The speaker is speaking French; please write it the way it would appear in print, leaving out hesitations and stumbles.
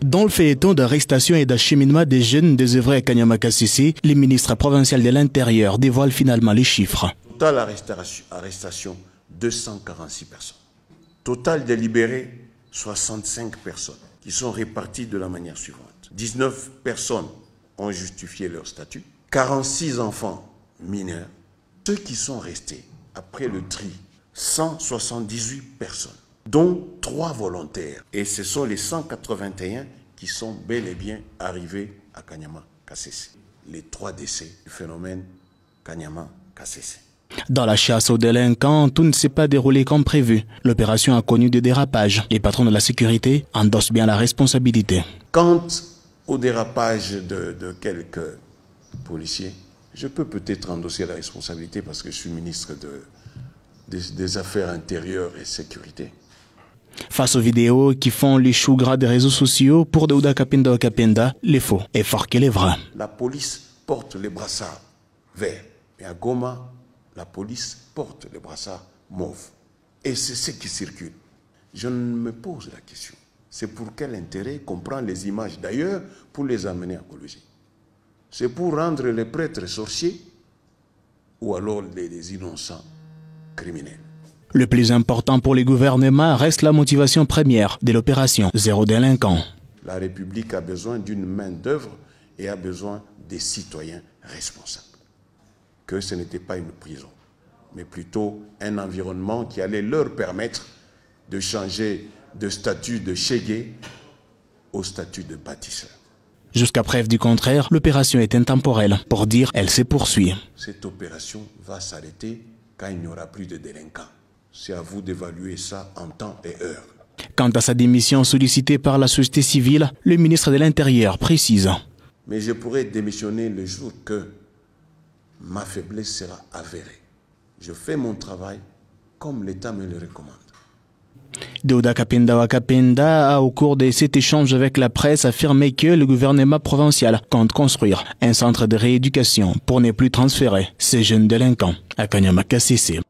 Dans le feuilleton d'arrestation et d'acheminement des jeunes désœuvrés à Kanyama-Kasese, le ministre provincial de l'Intérieur dévoile finalement les chiffres. Total arrestation, 246 personnes. Total délibéré, 65 personnes, qui sont réparties de la manière suivante. 19 personnes ont justifié leur statut, 46 enfants mineurs. Ceux qui sont restés, après le tri, 178 personnes, dont 3 volontaires. Et ce sont les 181 qui sont bel et bien arrivés à Kanyama-Kasese. Les 3 décès du phénomène Kanyama-Kasese. Dans la chasse aux délinquants, tout ne s'est pas déroulé comme prévu. L'opération a connu des dérapages. Les patrons de la sécurité endossent bien la responsabilité. Quant au dérapage de quelques policiers, je peux peut-être endosser la responsabilité parce que je suis ministre des Affaires intérieures et sécurité. Face aux vidéos qui font les choux gras des réseaux sociaux, pour Daouda Kapenda Okapenda, les faux est fort que les vrais. La police porte les brassards verts. Et à Goma, la police porte les brassards mauves. Et c'est ce qui circule. Je me pose la question. C'est pour quel intérêt qu'on prend les images d'ailleurs pour les amener à Kologie? C'est pour rendre les prêtres sorciers ou alors les innocents criminels? Le plus important pour les gouvernements reste la motivation première de l'opération Zéro délinquant. La République a besoin d'une main-d'œuvre et a besoin des citoyens responsables. Que ce n'était pas une prison, mais plutôt un environnement qui allait leur permettre de changer de statut de chégué au statut de bâtisseur. Jusqu'à preuve du contraire, l'opération est intemporelle. Pour dire, elle se poursuit. Cette opération va s'arrêter quand il n'y aura plus de délinquants. C'est à vous d'évaluer ça en temps et heure. Quant à sa démission sollicitée par la société civile, le ministre de l'Intérieur précise. Mais je pourrai démissionner le jour que ma faiblesse sera avérée. Je fais mon travail comme l'État me le recommande. Daouda Kapenda Wakapenda a, au cours de cet échange avec la presse, affirmé que le gouvernement provincial compte construire un centre de rééducation pour ne plus transférer ces jeunes délinquants à Kanyama-Kasese.